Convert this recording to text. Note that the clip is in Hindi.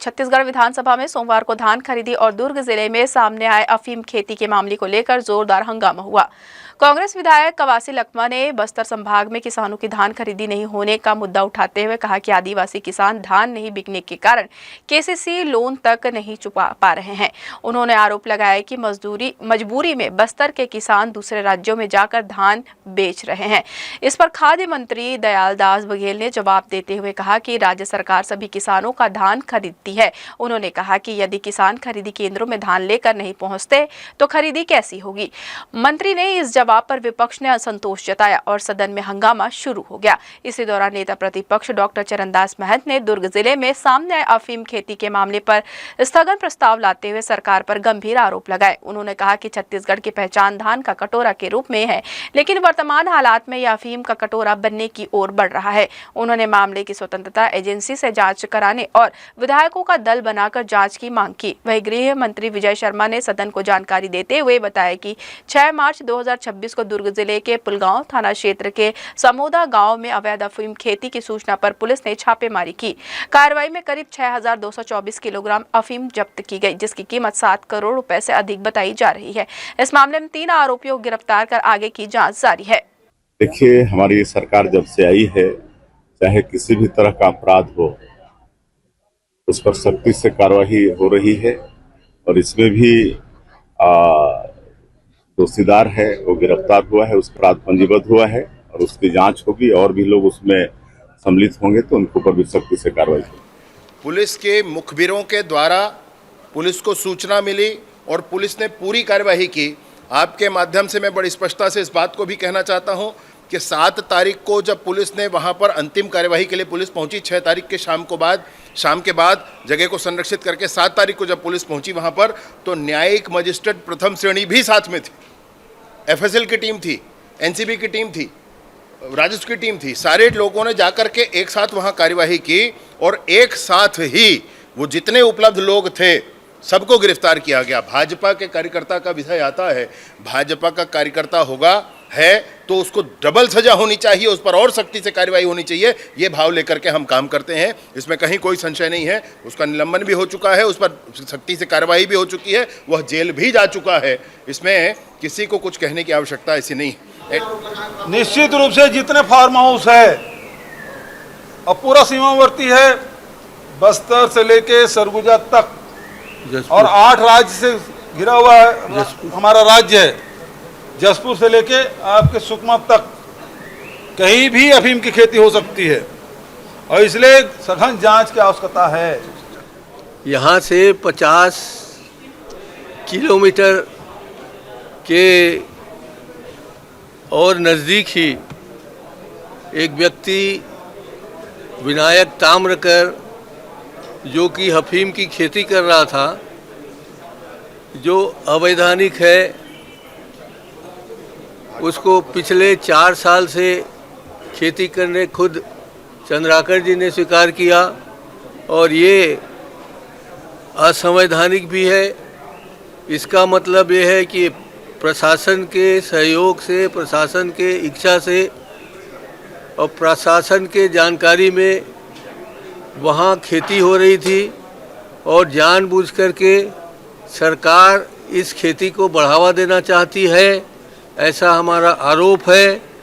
छत्तीसगढ़ विधानसभा में सोमवार को धान खरीदी और दुर्ग जिले में सामने आए अफीम खेती के मामले को लेकर जोरदार हंगामा हुआ। कांग्रेस विधायक कवासी लखमा ने बस्तर संभाग में किसानों की धान खरीदी नहीं होने का मुद्दा उठाते हुए कहा कि आदिवासी किसान धान नहीं बिकने के कारण केसीसी लोन तक नहीं चुका पा रहे हैं। उन्होंने आरोप लगाया कि मजबूरी में बस्तर के किसान दूसरे राज्यों में जाकर धान बेच रहे हैं। इस पर खाद्य मंत्री दयाल दास बघेल ने जवाब देते हुए कहा कि राज्य सरकार सभी किसानों का धान खरीदती है। उन्होंने कहा कि यदि किसान खरीदी केंद्रों में धान लेकर नहीं पहुंचते तो खरीदी कैसी होगी। मंत्री ने इस जवाब पर विपक्ष ने असंतोष जताया और सदन में हंगामा शुरू हो गया। इसी दौरान नेता प्रतिपक्ष डॉक्टर चरणदास महंत ने दुर्ग जिले में सामने आए अफीम खेती के मामले पर स्थगन प्रस्ताव लाते हुए सरकार पर गंभीर आरोप लगाए। उन्होंने कहा कि छत्तीसगढ़ की पहचान धान का कटोरा के रूप में है, लेकिन वर्तमान हालात में यह अफीम का कटोरा बनने की ओर बढ़ रहा है। उन्होंने मामले की स्वतंत्रता एजेंसी से जांच कराने और विधायकों का दल बनाकर जांच की मांग की। वहीं गृह मंत्री विजय शर्मा ने सदन को जानकारी देते हुए बताया कि 6 मार्च 2026 को दुर्ग जिले के पुलगांव थाना क्षेत्र के समोदा गांव में अवैध अफीम खेती की सूचना पर पुलिस ने छापेमारी की। कार्रवाई में करीब 6224 किलोग्राम अफीम जब्त की गई, जिसकी कीमत 7 करोड़ रुपए से अधिक बताई जा रही है। इस मामले में 3 आरोपियों को गिरफ्तार कर आगे की जांच जारी है। देखिए, हमारी सरकार जब से आई है, चाहे किसी भी तरह का अपराध हो, उस पर सख्ती से कार्रवाई हो रही है और इसमें भी दोषीदार है वो गिरफ्तार हुआ है, उस पर अपराध पंजीबद्ध हुआ है और उसकी जांच होगी और भी लोग उसमें सम्मिलित होंगे तो उनके ऊपर भी सख्ती से कार्रवाई होगी। पुलिस के मुखबिरों के द्वारा पुलिस को सूचना मिली और पुलिस ने पूरी कार्यवाही की। आपके माध्यम से मैं बड़ी स्पष्टता से इस बात को भी कहना चाहता हूं कि 7 तारीख को जब पुलिस ने वहां पर अंतिम कार्यवाही के लिए पुलिस पहुंची, 6 तारीख के शाम के बाद जगह को संरक्षित करके 7 तारीख को जब पुलिस पहुंची वहां पर, तो न्यायिक मजिस्ट्रेट प्रथम श्रेणी भी साथ में थी, एफएसएल की टीम थी, एनसीबी की टीम थी, राजस्व की टीम थी। सारे लोगों ने जाकर के एक साथ वहां कार्यवाही की और एक साथ ही वो जितने उपलब्ध लोग थे सबको गिरफ्तार किया गया। भाजपा के कार्यकर्ता का विषय आता है, भाजपा का कार्यकर्ता होगा है तो उसको डबल सजा होनी चाहिए, उस पर और सख्ती से कार्रवाई होनी चाहिए, ये भाव लेकर के हम काम करते हैं। इसमें कहीं कोई संशय नहीं है। उसका निलंबन भी हो चुका है, उस पर सख्ती से कार्रवाई भी हो चुकी है, वह जेल भी जा चुका है। इसमें किसी को कुछ कहने की आवश्यकता ऐसी नहीं है। निश्चित रूप से जितने फार्म हाउस है और पूरा सीमावर्ती है, बस्तर से लेके सरगुजा तक और 8 राज्य से घिरा हुआ है हमारा राज्य है, जसपुर से लेके आपके सुकमा तक कहीं भी अफीम की खेती हो सकती है और इसलिए सघन जांच की आवश्यकता है। यहाँ से 50 किलोमीटर के और नज़दीक ही एक व्यक्ति विनायक ताम्रकर जो कि अफीम की खेती कर रहा था, जो अवैधानिक है, उसको पिछले 4 साल से खेती करने खुद चंद्राकर जी ने स्वीकार किया और ये असंवैधानिक भी है। इसका मतलब ये है कि प्रशासन के सहयोग से, प्रशासन के इच्छा से और प्रशासन के जानकारी में वहाँ खेती हो रही थी और जानबूझकर के सरकार इस खेती को बढ़ावा देना चाहती है, ऐसा हमारा आरोप है।